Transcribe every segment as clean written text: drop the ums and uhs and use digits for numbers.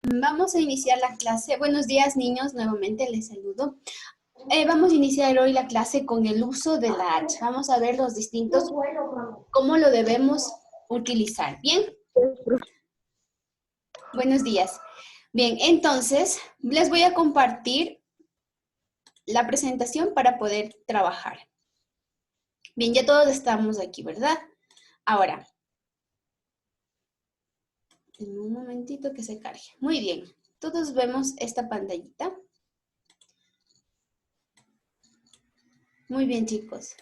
Vamos a iniciar la clase. Buenos días, niños. Nuevamente les saludo. Vamos a iniciar hoy la clase con el uso de la H. Vamos a ver los distintos, cómo lo debemos utilizar. ¿Bien? Buenos días. Bien, entonces les voy a compartir la presentación para poder trabajar. Bien, ya todos estamos aquí, ¿verdad? Ahora, en un momentito que se cargue. Muy bien. Todos vemos esta pantallita. Muy bien, chicos.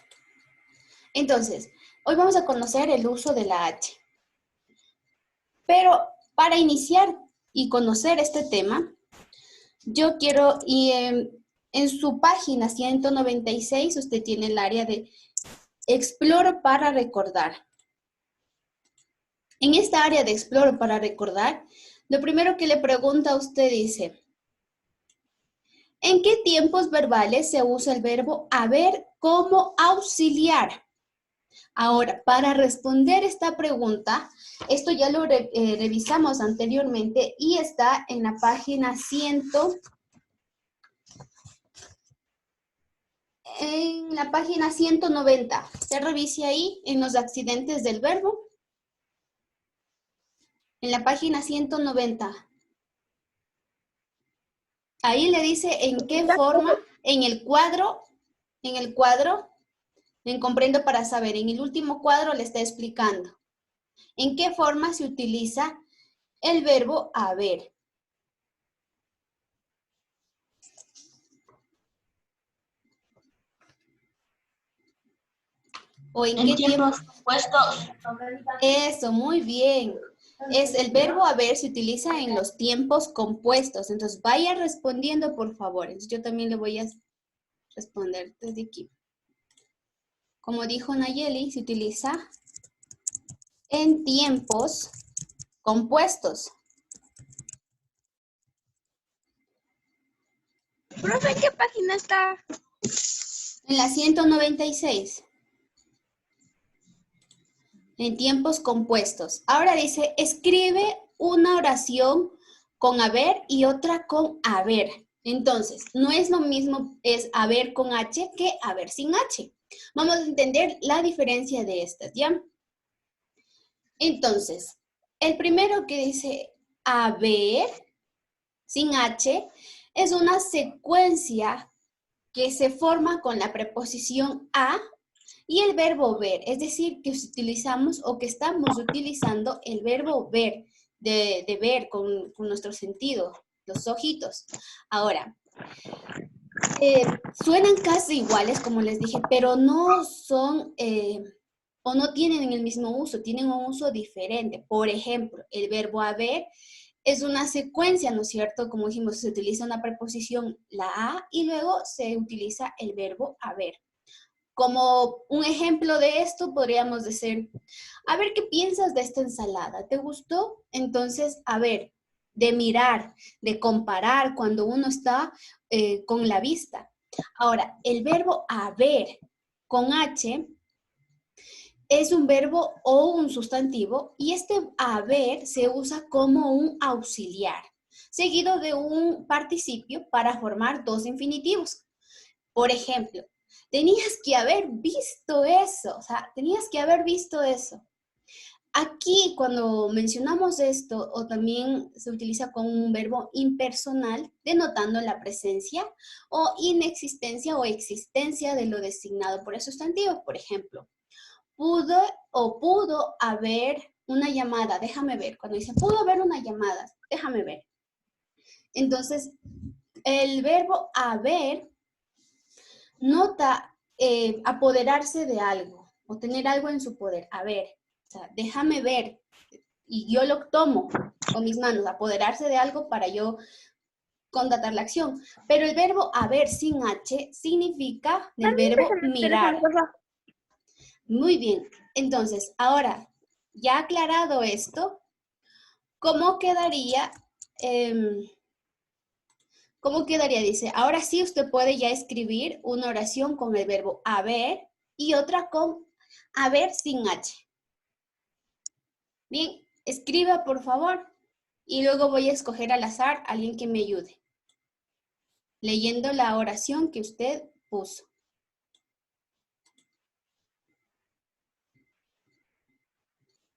Entonces, hoy vamos a conocer el uso de la H. Pero para iniciar y conocer este tema, yo quiero, en su página 196, usted tiene el área de Exploro para recordar. En esta área de Exploro para recordar, lo primero que le pregunta a usted dice, ¿en qué tiempos verbales se usa el verbo haber como auxiliar? Ahora, para responder esta pregunta, esto ya lo revisamos anteriormente y está en la página 190. Se revise ahí en los accidentes del verbo. En la página 190. Ahí le dice en qué forma, en el cuadro, en comprendo para saber, en el último cuadro le está explicando en qué forma se utiliza el verbo haber. ¿O en qué tiempos compuestos? Eso, muy bien. Es el verbo haber se utiliza en los tiempos compuestos. Entonces, vaya respondiendo, por favor. Entonces, yo también le voy a responder desde aquí. Como dijo Nayeli, se utiliza en tiempos compuestos. Profe, ¿en qué página está? En la 196. En tiempos compuestos. Ahora dice, escribe una oración con haber y otra con haber. Entonces, no es lo mismo es haber con H que haber sin H. Vamos a entender la diferencia de estas, ¿ya? Entonces, el primero que dice haber sin H es una secuencia que se forma con la preposición a y el verbo ver, es decir, que utilizamos o que estamos utilizando el verbo ver, de ver con nuestro sentido, los ojitos. Ahora, suenan casi iguales, como les dije, pero no son o no tienen el mismo uso, tienen un uso diferente. Por ejemplo, el verbo haber es una secuencia, ¿no es cierto? Como dijimos, se utiliza una preposición, la a, y luego se utiliza el verbo haber. Como un ejemplo de esto podríamos decir, a ver qué piensas de esta ensalada, ¿te gustó? Entonces, a ver, de mirar, de comparar cuando uno está con la vista. Ahora, el verbo haber con H es un verbo o un sustantivo y este haber se usa como un auxiliar, seguido de un participio para formar dos infinitivos. Por ejemplo, tenías que haber visto eso, o sea, tenías que haber visto eso. Aquí, cuando mencionamos esto, o también se utiliza con un verbo impersonal, denotando la presencia o inexistencia o existencia de lo designado por el sustantivo. Por ejemplo, pudo haber una llamada, déjame ver. Cuando dice pudo haber una llamada, déjame ver. Entonces, el verbo haber nota apoderarse de algo o tener algo en su poder. A ver, o sea, déjame ver y yo lo tomo con mis manos, apoderarse de algo para yo constatar la acción. Pero el verbo haber sin H significa el verbo mirar. Muy bien. Entonces, ahora, ya aclarado esto, ¿cómo quedaría? ¿Cómo quedaría? Dice, ahora sí usted puede ya escribir una oración con el verbo haber y otra con haber sin H. Bien, escriba por favor Y luego voy a escoger al azar a alguien que me ayude, leyendo la oración que usted puso.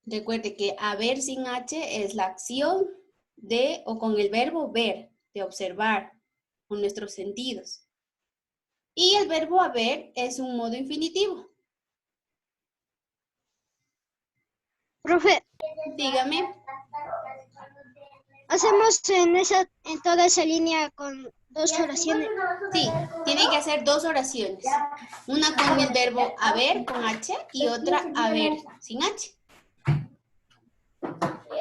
Recuerde que haber sin H es la acción de o con el verbo ver, de observar, con nuestros sentidos. Y el verbo haber es un modo infinitivo. Profe, Dígame. hacemos en toda esa línea con 2 oraciones. Sí, tiene que hacer 2 oraciones. Una con el verbo haber con H y otra haber sin H.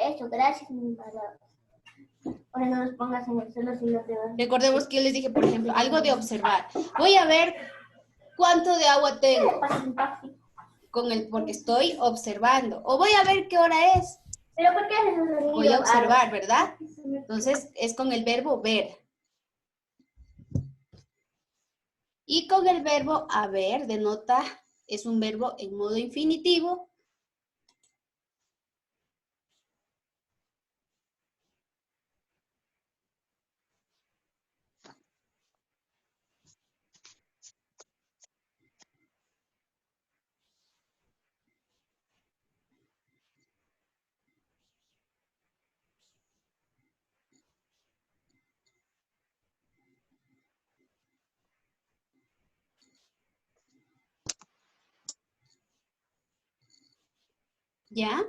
Eso, gracias, mi palabra. Ahora no nos pongas en el suelo si no te vas. Recordemos que yo les dije, por ejemplo, algo de observar. Voy a ver cuánto de agua tengo porque estoy observando. O voy a ver qué hora es. ¿Pero por qué haces un sonido? Voy a observar, ¿verdad? Entonces es con el verbo ver. Y con el verbo haber denota, es un verbo en modo infinitivo. ¿Ya?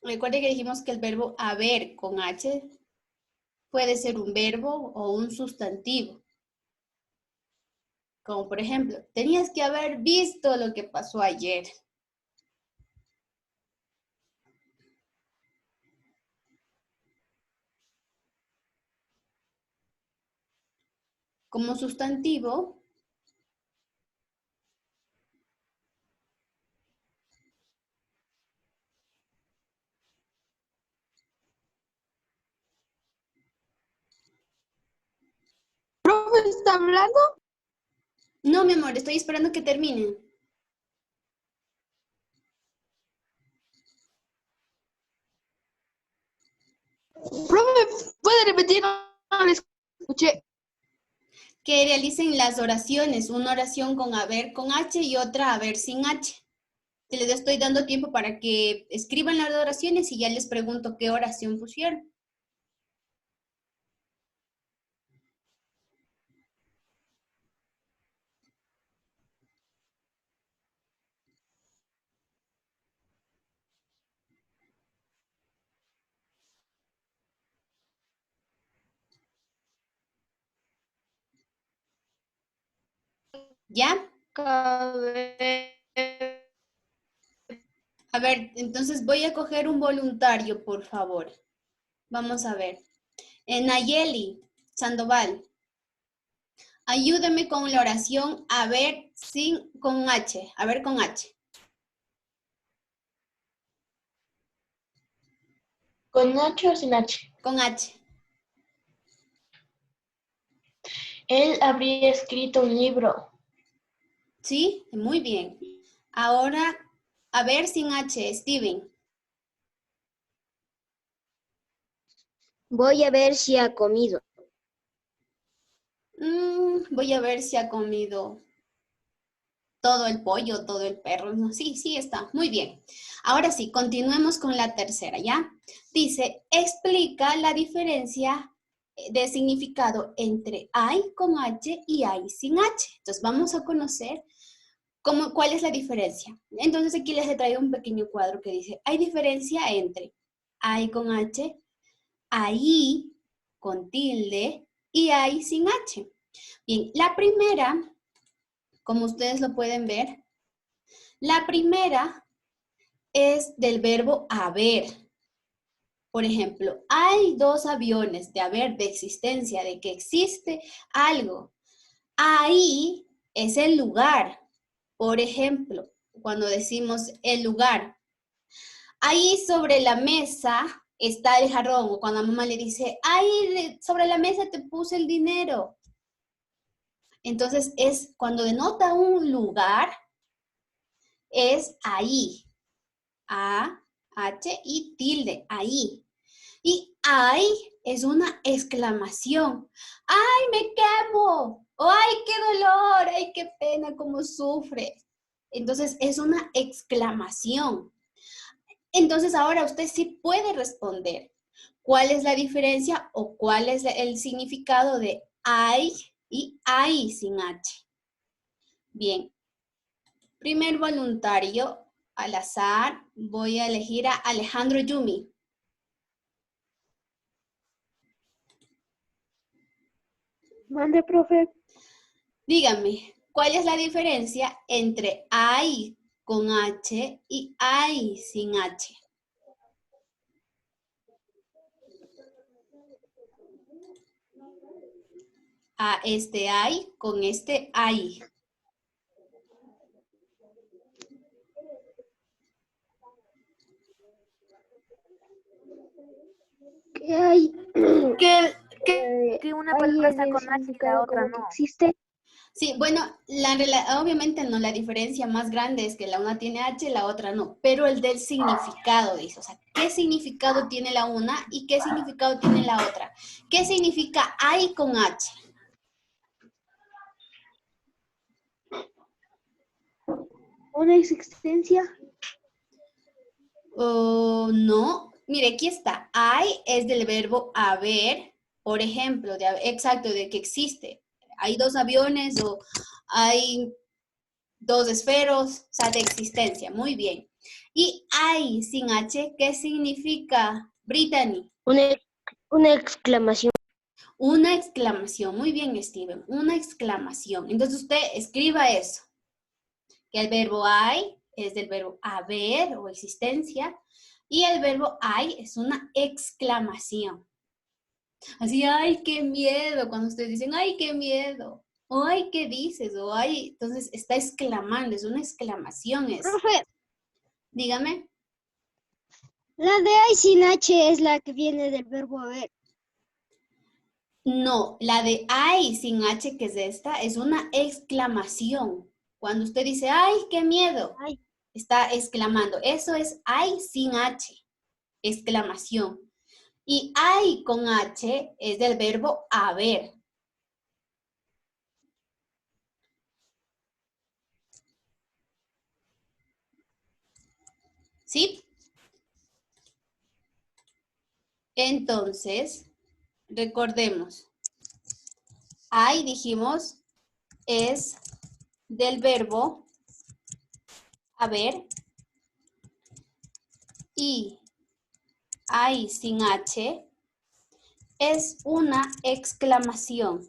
Recuerde que dijimos que el verbo haber con H puede ser un verbo o un sustantivo. Como por ejemplo, tenías que haber visto lo que pasó ayer. Como sustantivo, ¿Profe está hablando? no, mi amor, estoy esperando que termine. Profe, ¿puede repetir? No le escuché. Que realicen las oraciones, una oración con haber con H y otra haber sin H. Les estoy dando tiempo para que escriban las oraciones y ya les pregunto qué oración pusieron. ¿Ya? A ver, entonces voy a coger un voluntario, por favor. Vamos a ver. Nayeli Sandoval, ayúdame con la oración haber sin con H. A ver con H. ¿Con H o sin H? Con H. Él habría escrito un libro. ¿Sí? Muy bien. Ahora, a ver sin H, Steven. Voy a ver si ha comido. Voy a ver si ha comido todo el pollo, todo el perro. No, sí, sí está. Muy bien. Ahora sí, continuemos con la tercera, ¿ya? Dice, explica la diferencia de significado entre hay con H y hay sin H. Entonces, vamos a conocer cuál es la diferencia. Entonces, aquí les he traído un pequeño cuadro que dice, hay diferencia entre hay con H, ahí con tilde y hay sin H. Bien, la primera, como ustedes lo pueden ver, la primera es del verbo haber. Por ejemplo, hay 2 aviones de haber, de existencia, de que existe algo. Ahí es el lugar. Por ejemplo, cuando decimos el lugar, ahí sobre la mesa está el jarrón. O cuando a mamá le dice, ahí sobre la mesa te puse el dinero. Entonces, es cuando denota un lugar, es ahí. A, H y tilde, ahí. Y ay es una exclamación. ¡Ay, me quemo! ¡Oh, ¡ay, qué dolor! ¡Ay, qué pena cómo sufre! Entonces es una exclamación. Entonces ahora usted sí puede responder. ¿Cuál es la diferencia o cuál es el significado de ay y ay sin H? Bien. Primer voluntario, al azar, voy a elegir a Alejandro Yumi. Mande, profe. Dígame, ¿cuál es la diferencia entre ay con H y ay sin H? A este ay con este ay. ¿Qué hay? Que una palabra está con H y la otra no. ¿Existe? Sí, bueno, obviamente no, la diferencia más grande es que la una tiene H y la otra no, pero el del significado dice, o sea, ¿qué significado tiene la una y qué significado tiene la otra? ¿Qué significa ay con H? ¿Una existencia? No, mire, aquí está. Hay es del verbo haber, por ejemplo, exacto, de que existe. Hay dos aviones o hay dos esferos, o sea, de existencia. Muy bien. Y hay sin H, ¿qué significa, Brittany? Una exclamación. Una exclamación. Muy bien, Steven. Una exclamación. Entonces usted escriba eso. Que el verbo hay es del verbo haber o existencia. Y el verbo hay es una exclamación. Así, ay, qué miedo. Cuando ustedes dicen, ay, qué miedo. O ay, ¿qué dices? O ay, entonces está exclamando, es una exclamación. Profe, Dígame. la de ay sin H es la que viene del verbo haber. No, la de ay sin H, que es esta, es una exclamación. Cuando usted dice, ay, qué miedo, Ay, está exclamando. Eso es ay sin H, exclamación. Y hay con H es del verbo haber. ¿Sí? Entonces, recordemos. Hay, dijimos, es del verbo haber. Y hay sin H es una exclamación.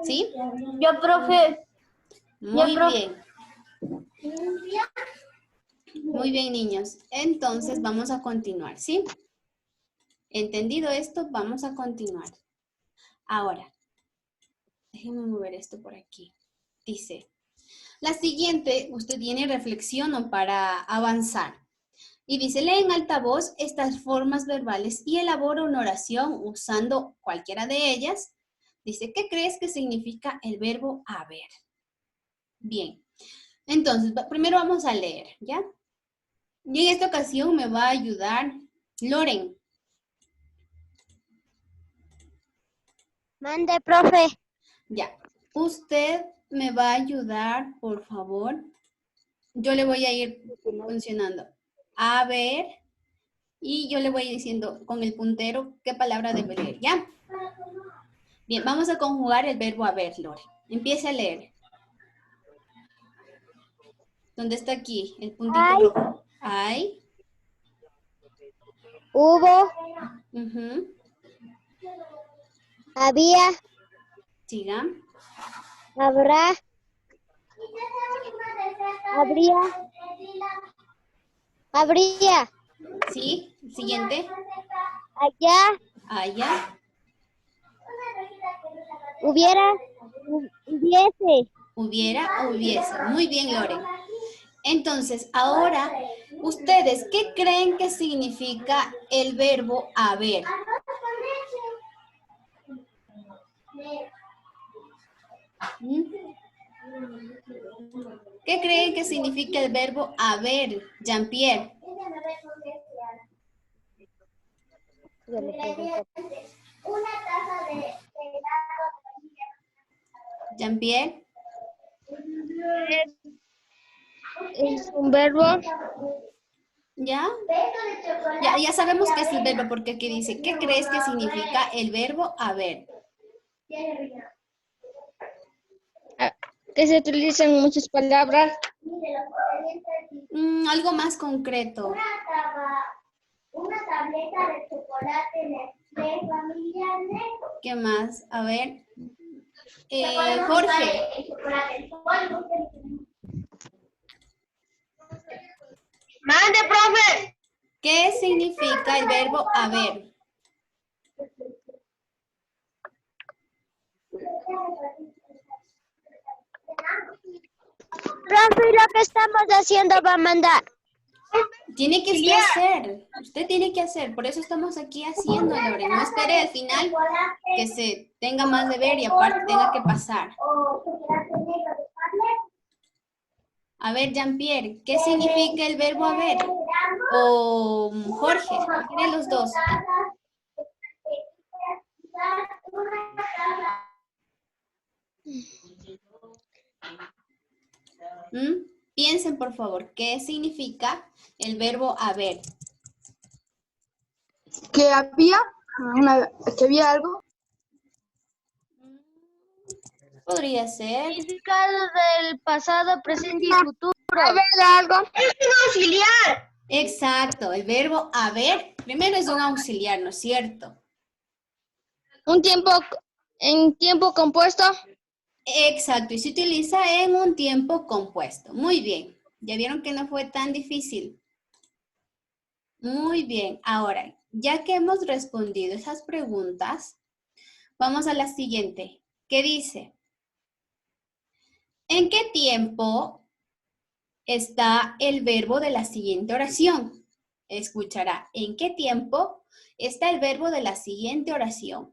¿Sí? Yo, profe. Muy profe. bien. Muy bien, niños. Entonces, vamos a continuar, ¿sí? Entendido esto, vamos a continuar. Ahora, déjenme mover esto por aquí. Dice, la siguiente, usted tiene reflexión para avanzar. Y dice, lee en alta voz estas formas verbales y elabora una oración usando cualquiera de ellas. Dice, ¿qué crees que significa el verbo haber? Bien, entonces, primero vamos a leer, ¿ya? Y en esta ocasión me va a ayudar Loren. mande, profe. Ya, usted me va a ayudar, por favor. Yo le voy a ir funcionando. A ver, y yo le voy diciendo con el puntero qué palabra debe leer, ¿ya? Bien, vamos a conjugar el verbo haber, Lore. Empiece a leer. ¿Dónde está aquí? El puntito Hay. rojo. Hay. Hubo, había, Siga. habrá, habría, habría, Sí, siguiente. allá, Allá. hubiera, hubiese. Hubiera, hubiese. Muy bien, Lore. Entonces, ahora ¿Ustedes qué creen que significa el verbo haber? ¿Mm? ¿Qué creen que significa el verbo haber, Jean-Pierre? Jean-Pierre, Es un verbo. ¿ya? Ya sabemos qué es el verbo porque aquí dice, ¿qué crees que significa el verbo haber? Que se utilizan muchas palabras. Algo más concreto. Una tableta de chocolate de familia de... ¿Qué más? A ver. Jorge. ¡Mande, profe! ¿Qué significa el verbo haber? Profe, lo que estamos haciendo va a mandar. Tiene que usted hacer. Usted tiene que hacer. Por eso estamos aquí haciendo, Lore. No espere al final que se tenga más deber y aparte tenga que pasar. A ver, Jean-Pierre, ¿qué significa el verbo haber? O Jorge, ¿quién de los dos? Piensen, por favor, ¿qué significa el verbo haber? Que había algo. Podría ser. Significado del pasado, presente y futuro. Algo. ¡Es un auxiliar! Exacto, el verbo haber primero es un auxiliar, ¿no es cierto? En tiempo compuesto. Exacto, y se utiliza en un tiempo compuesto. Muy bien, ya vieron que no fue tan difícil. Muy bien, ahora, ya que hemos respondido esas preguntas, vamos a la siguiente. ¿Qué dice? ¿En qué tiempo está el verbo de la siguiente oración? Escuchará, ¿en qué tiempo está el verbo de la siguiente oración?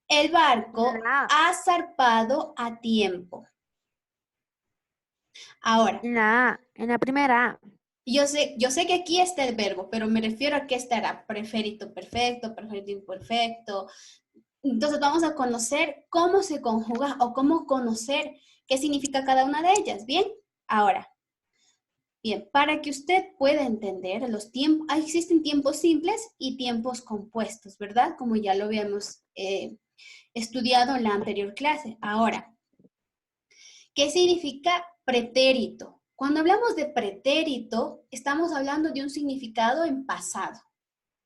El barco ha zarpado a tiempo. Ahora. En la primera. Yo sé que aquí está el verbo, pero me refiero a qué estará. Pretérito perfecto, pretérito imperfecto. Entonces vamos a conocer cómo se conjuga o cómo conocer qué significa cada una de ellas. ¿Bien? Ahora. Bien, para que usted pueda entender los tiempos, existen tiempos simples y tiempos compuestos, ¿verdad? Como ya lo habíamos estudiado en la anterior clase. Ahora, ¿qué significa pretérito? Cuando hablamos de pretérito, estamos hablando de un significado en pasado,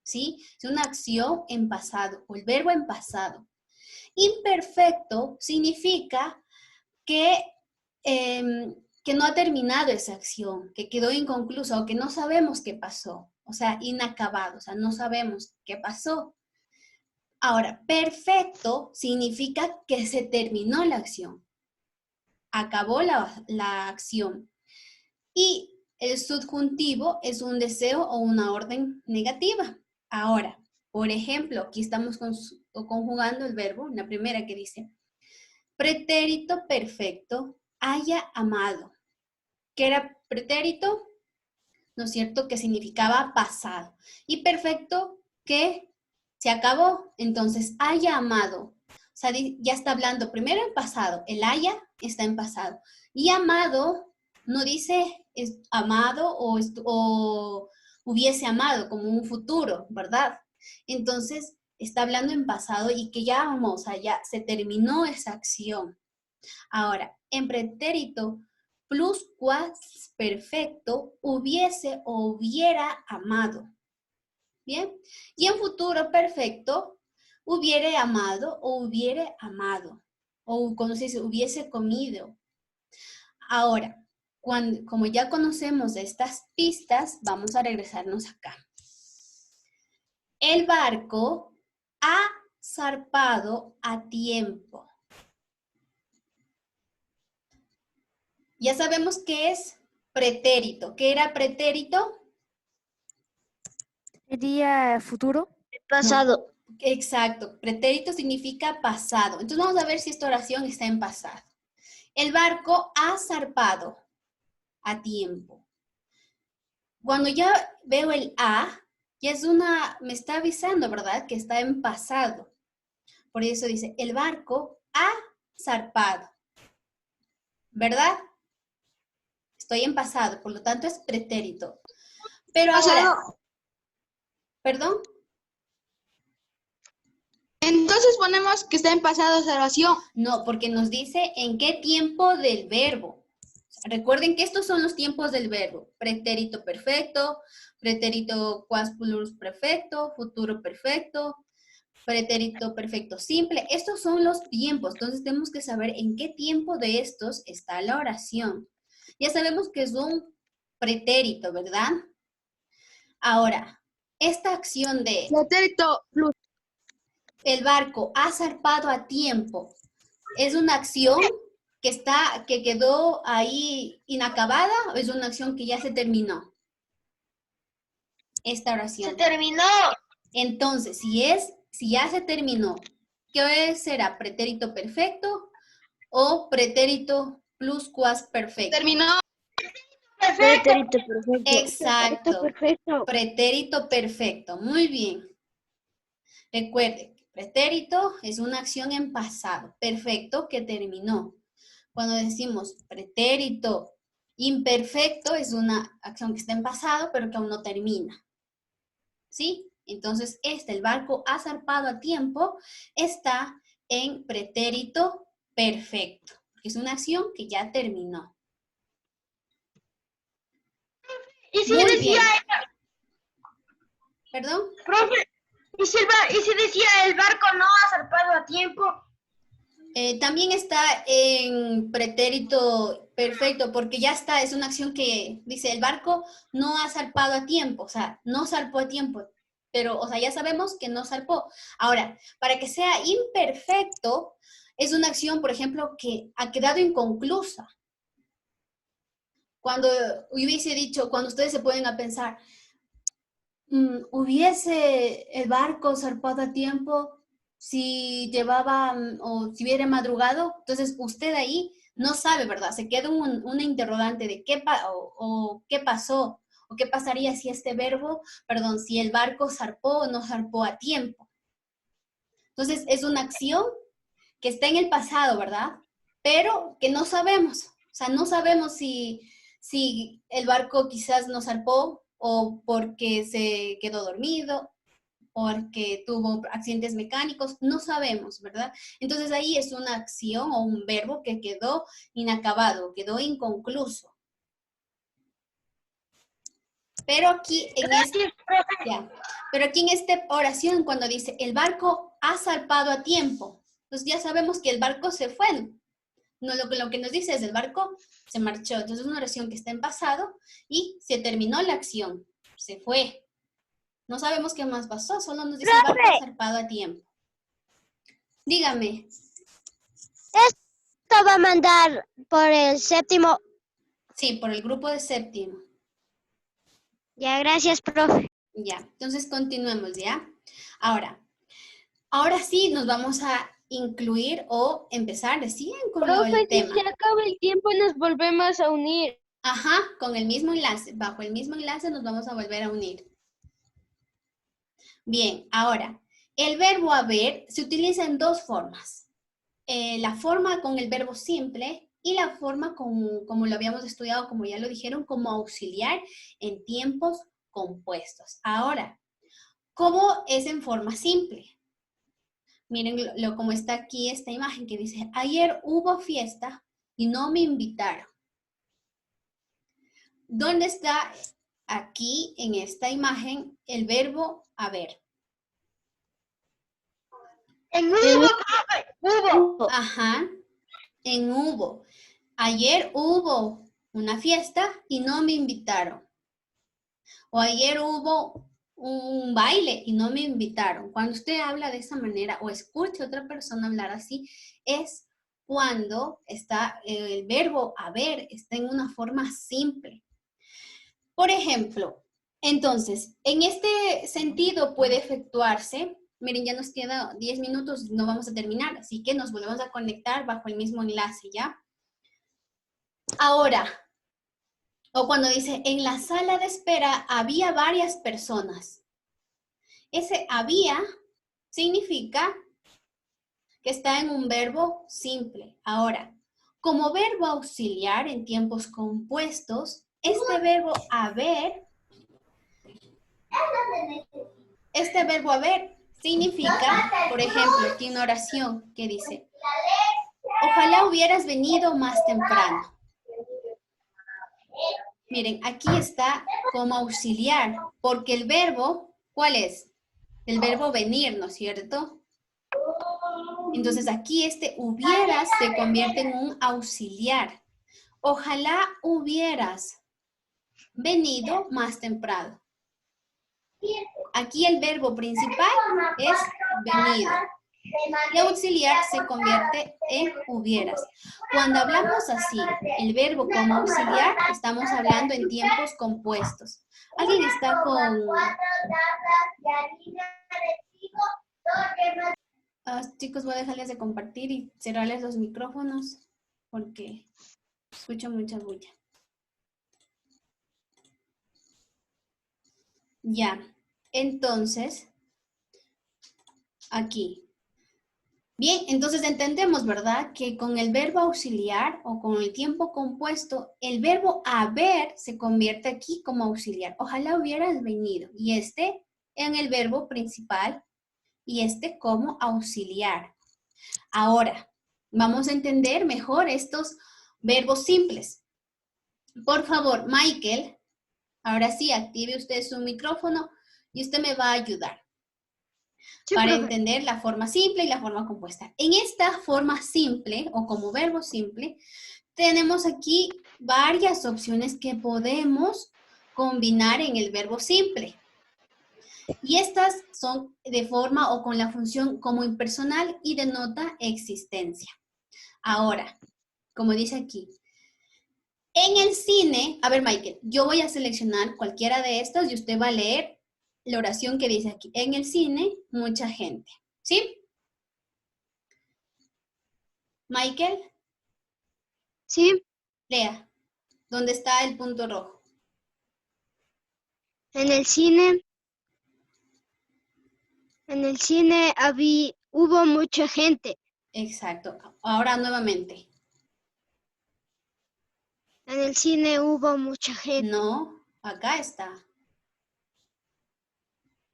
¿sí? Es una acción en pasado o el verbo en pasado. Imperfecto significa que no ha terminado esa acción, que quedó inconclusa o que no sabemos qué pasó, o sea, inacabado, o sea, no sabemos qué pasó. Ahora, perfecto significa que se terminó la acción, acabó la acción. Y el subjuntivo es un deseo o una orden negativa. Ahora, por ejemplo, aquí estamos conjugando el verbo, la primera que dice, pretérito perfecto haya amado. ¿Qué era pretérito? ¿No es cierto? Que significaba pasado. Y perfecto, que se acabó. Entonces, haya amado. O sea, ya está hablando primero en pasado. El haya está en pasado. Y amado no dice amado o hubiese amado como un futuro, ¿verdad? Entonces, está hablando en pasado y que ya vamos, o sea, ya se terminó esa acción. Ahora, en pretérito pluscuamperfecto hubiese o hubiera amado. ¿Bien? Y en futuro perfecto, hubiere amado o hubiere amado. O cuando se dice hubiese comido. Ahora, como ya conocemos estas pistas, vamos a regresarnos acá. El barco ha zarpado a tiempo. Ya sabemos qué es pretérito. ¿Qué era pretérito? ¿Sería futuro? Pasado. Exacto, pretérito significa pasado. Entonces vamos a ver si esta oración está en pasado. El barco ha zarpado a tiempo. Cuando ya veo el a, ya es me está avisando, ¿verdad? Que está en pasado. Por eso dice, el barco ha zarpado. ¿Verdad? Estoy en pasado, por lo tanto es pretérito. Pero ahora, ¿perdón? Entonces ponemos que está en pasado esa oración. No, porque nos dice en qué tiempo del verbo. Recuerden que estos son los tiempos del verbo. Pretérito perfecto, pretérito quas perfecto, futuro perfecto, pretérito perfecto simple. Estos son los tiempos. Entonces tenemos que saber en qué tiempo de estos está la oración. Ya sabemos que es un pretérito, ¿verdad? Ahora, esta acción de Pretérito plus. el barco ha zarpado a tiempo, ¿es una acción que quedó ahí inacabada o es una acción que ya se terminó? Esta oración. Se terminó. Entonces, si ya se terminó, ¿qué será? ¿Pretérito perfecto o pretérito pluscuamperfecto? Terminó. Perfecto. Pretérito perfecto. Exacto. Perfecto. Pretérito perfecto. Muy bien. Recuerde, pretérito es una acción en pasado. Perfecto que terminó. Cuando decimos pretérito imperfecto es una acción que está en pasado, pero que aún no termina. ¿Sí? Entonces, el barco ha zarpado a tiempo, está en pretérito perfecto, porque es una acción que ya terminó. Y si Muy decía, bien. ¿Perdón? profe, y si decía el barco no ha zarpado a tiempo. También está en pretérito perfecto, porque ya está, es una acción que dice el barco no ha zarpado a tiempo, o sea, no zarpó a tiempo, pero, o sea, ya sabemos que no zarpó. Ahora, para que sea imperfecto, es una acción, por ejemplo, que ha quedado inconclusa. Cuando hubiese dicho, cuando ustedes se pueden a pensar, hubiese el barco zarpado a tiempo si llevaba o si hubiera madrugado, entonces usted ahí no sabe, ¿verdad? Se queda una interrogante de qué pasó o qué pasaría si si el barco zarpó o no zarpó a tiempo. Entonces es una acción que está en el pasado, ¿verdad? Pero que no sabemos. O sea, no sabemos si el barco quizás no zarpó o porque se quedó dormido, porque tuvo accidentes mecánicos, no sabemos, ¿verdad? Entonces ahí es una acción o un verbo que quedó inacabado, quedó inconcluso. Pero aquí en esta oración, cuando dice el barco ha zarpado a tiempo, pues ya sabemos que el barco se fue. No, lo que nos dice es el barco se marchó. Entonces es una oración que está en pasado y se terminó la acción, se fue. No sabemos qué más pasó, solo nos dice el barco ha zarpado a tiempo. Dígame. Esto va a mandar por el séptimo. Sí, por el grupo de séptimo. Ya, gracias, profe. Ya, entonces continuemos, ¿ya? Ahora sí nos vamos a incluir o empezar recién con el tema. Si se acaba el tiempo, nos volvemos a unir. Ajá, con el mismo enlace. Bajo el mismo enlace nos vamos a volver a unir. Bien, ahora, el verbo haber se utiliza en dos formas. La forma con el verbo simple y la forma como lo habíamos estudiado, como ya lo dijeron, como auxiliar en tiempos compuestos. Ahora, ¿cómo es en forma simple? Miren como está aquí esta imagen que dice, ayer hubo fiesta y no me invitaron. ¿Dónde está aquí en esta imagen el verbo haber? En hubo, profe, hubo. Ajá, en hubo. Ayer hubo una fiesta y no me invitaron. O ayer hubo un baile y no me invitaron. Cuando usted habla de esa manera o escucha a otra persona hablar así, es cuando está el verbo haber, está en una forma simple. Por ejemplo, Entonces, en este sentido puede efectuarse, miren, ya nos queda 10 minutos, no vamos a terminar, así que nos volvemos a conectar bajo el mismo enlace, ¿ya? Ahora, o cuando dice, en la sala de espera había varias personas. Ese había significa que está en un verbo simple. Ahora, como verbo auxiliar en tiempos compuestos, este verbo haber significa, por ejemplo, tiene una oración que dice, ojalá hubieras venido más temprano. Miren, aquí está como auxiliar, porque el verbo, ¿cuál es? El verbo venir, ¿no es cierto? Entonces aquí este hubieras se convierte en un auxiliar. Ojalá hubieras venido más temprano. Aquí el verbo principal es venido. Y auxiliar se convierte en hubieras. Cuando hablamos así, el verbo como auxiliar, estamos hablando en tiempos compuestos. ¿Alguien está con... chicos, voy a dejarles de compartir y cerrarles los micrófonos porque escucho mucha bulla. Ya, entonces, aquí. Bien, entonces entendemos, ¿verdad? Que con el verbo auxiliar o con el tiempo compuesto, el verbo haber se convierte aquí como auxiliar. Ojalá hubieras venido. Y este en el verbo principal y este como auxiliar. Ahora, vamos a entender mejor estos verbos simples. Por favor, Michael, ahora sí, active usted su micrófono y usted me va a ayudar. Sí, para entender la forma simple y la forma compuesta. En esta forma simple o como verbo simple, tenemos aquí varias opciones que podemos combinar en el verbo simple. Y estas son de forma o con la función como impersonal y denota existencia. Ahora, como dice aquí, en el cine, a ver Michael, yo voy a seleccionar cualquiera de estos y usted va a leer la oración que dice aquí. En el cine, mucha gente. ¿Sí? Michael. Sí. Lea. ¿Dónde está el punto rojo? En el cine hubo mucha gente. Exacto. Ahora nuevamente. En el cine hubo mucha gente. No, acá está.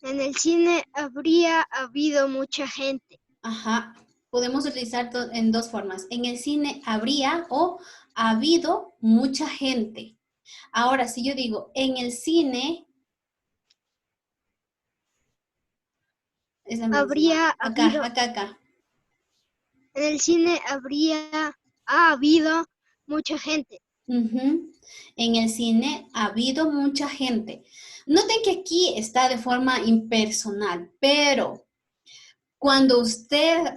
En el cine habría habido mucha gente. Ajá. Podemos utilizar en dos formas. En el cine habría o ha habido mucha gente. Ahora, si yo digo, en el cine... Habría habido... Acá. En el cine ha habido mucha gente. En el cine ha habido mucha gente. Noten que aquí está de forma impersonal, pero cuando usted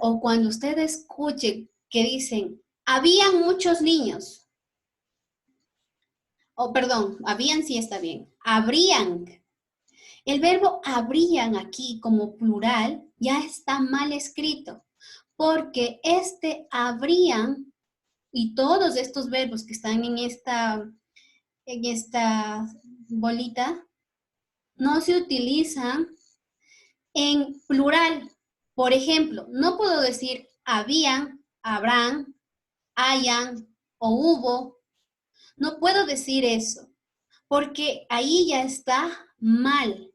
escuche que dicen, habían muchos niños, habían sí está bien, habrían. El verbo habrían aquí como plural ya está mal escrito, porque este habrían y todos estos verbos que están en esta bolita no se utilizan en plural. Por ejemplo, no puedo decir habían, habrán, hayan o hubo. No puedo decir eso, porque ahí ya está mal.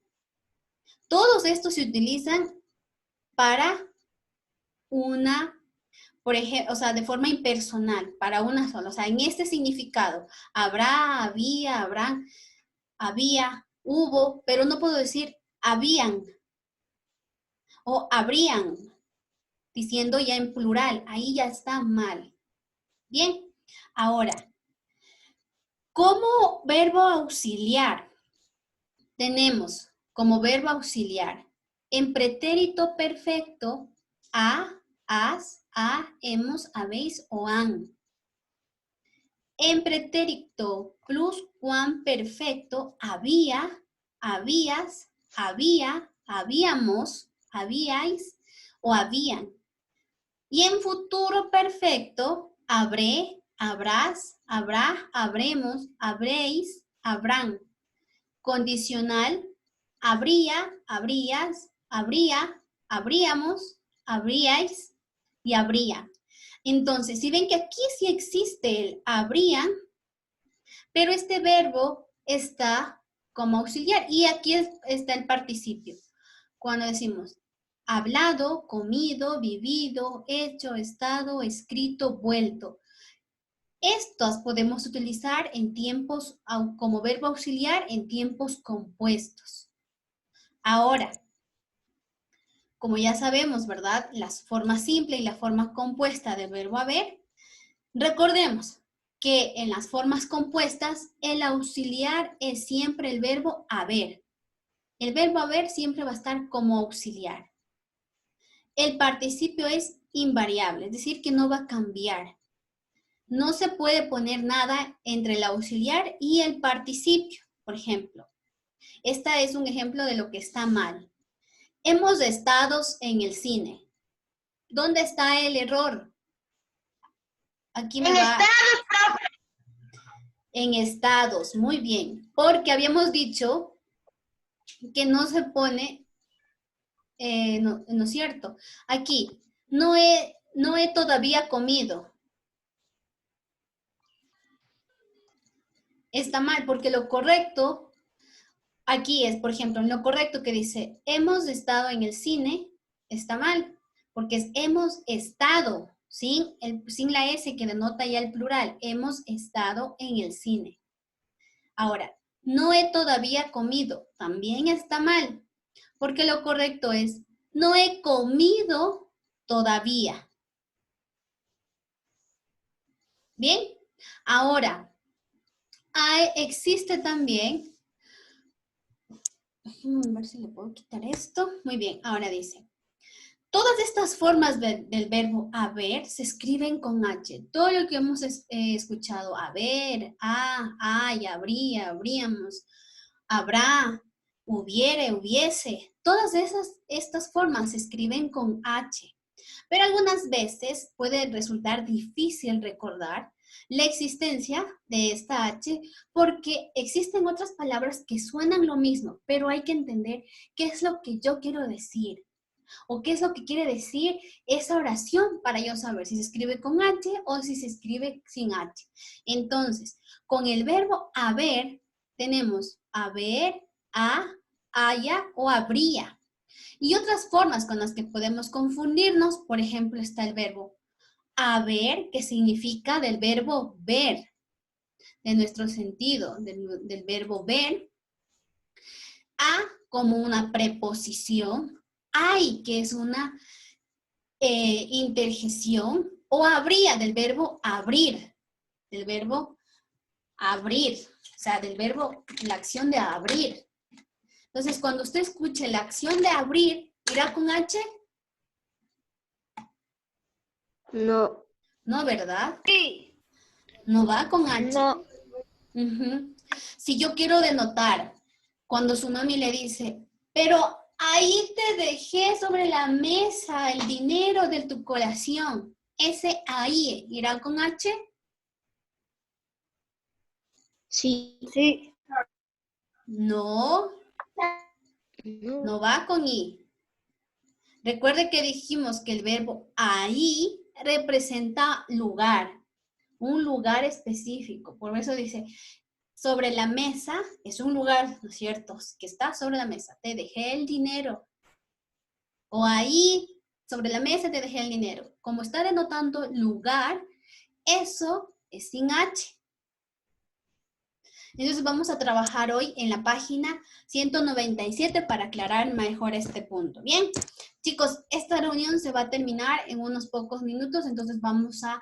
Todos estos se utilizan para una, por ejemplo, o sea, de forma impersonal, para una sola. O sea, en este significado, habrá, había, habrán, había, hubo, pero no puedo decir habían o habrían, diciendo ya en plural. Ahí ya está mal. Bien, ahora, como verbo auxiliar, tenemos como verbo auxiliar en pretérito perfecto a, has, a, hemos, habéis o han. En pretérito pluscuamperfecto había, habías, había, habíamos, habíais o habían. Y en futuro perfecto, habré, habrás, habrá, habremos, habréis, habrán. Condicional, habría, habrías, habría, habríamos, habríais y habría. Entonces, si ven que aquí sí existe el habría, pero este verbo está como auxiliar y aquí está el participio. Cuando decimos hablado, comido, vivido, hecho, estado, escrito, vuelto. Estos podemos utilizar en tiempos como verbo auxiliar en tiempos compuestos. Ahora, como ya sabemos, ¿verdad? Las formas simple y la forma compuesta del verbo haber. Recordemos que en las formas compuestas el auxiliar es siempre el verbo haber. El verbo haber siempre va a estar como auxiliar. El participio es invariable, es decir, que no va a cambiar. No se puede poner nada entre el auxiliar y el participio. Por ejemplo, esta es un ejemplo de lo que está mal. Hemos estado en el cine. ¿Dónde está el error? Aquí me va. En estados, muy bien. Porque habíamos dicho que no se pone, no es cierto. Aquí, no he todavía comido. Está mal, porque lo correcto aquí es, por ejemplo, lo correcto que dice, hemos estado en el cine, está mal, porque es hemos estado, sin la S que denota ya el plural, hemos estado en el cine. Ahora, no he todavía comido, también está mal, porque lo correcto es, no he comido todavía. Bien, ahora, existe también, déjenme ver si le puedo quitar esto. Muy bien, ahora dice, todas estas formas del verbo haber se escriben con H. Todo lo que hemos escuchado, haber, hay, habría, habríamos, habrá, hubiere, hubiese, todas estas formas se escriben con H. Pero algunas veces puede resultar difícil recordar la existencia de esta H porque existen otras palabras que suenan lo mismo, pero hay que entender qué es lo que yo quiero decir o qué es lo que quiere decir esa oración para yo saber si se escribe con H o si se escribe sin H. Entonces, con el verbo haber tenemos haber, haya o habría. Y otras formas con las que podemos confundirnos, por ejemplo, está el verbo haber, que significa del verbo ver, de nuestro sentido, del verbo ver. A como una preposición, hay, que es una interjección, o habría del verbo abrir, o sea, del verbo, la acción de abrir. Entonces, cuando usted escuche la acción de abrir, ¿irá con H? No. No, ¿verdad? Sí. No va con H. No. Si yo quiero denotar, cuando su mami le dice, pero ahí te dejé sobre la mesa el dinero de tu colación, ese ahí, ¿irá con H? Sí. Sí. No, no va con I. Recuerde que dijimos que el verbo ahí representa lugar, un lugar específico. Por eso dice, sobre la mesa es un lugar, ¿no es cierto? Que está sobre la mesa. Te dejé el dinero. O ahí, sobre la mesa te dejé el dinero. Como está denotando lugar, eso es sin H. Entonces vamos a trabajar hoy en la página 197 para aclarar mejor este punto. Bien, chicos, esta reunión se va a terminar en unos pocos minutos, entonces vamos a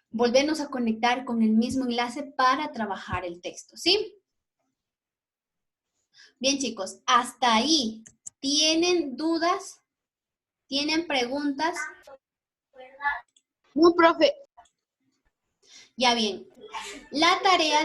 volvernos a conectar con el mismo enlace para trabajar el texto, ¿sí? Bien, chicos, hasta ahí. ¿Tienen dudas? ¿Tienen preguntas? No, profe. Ya bien. La tarea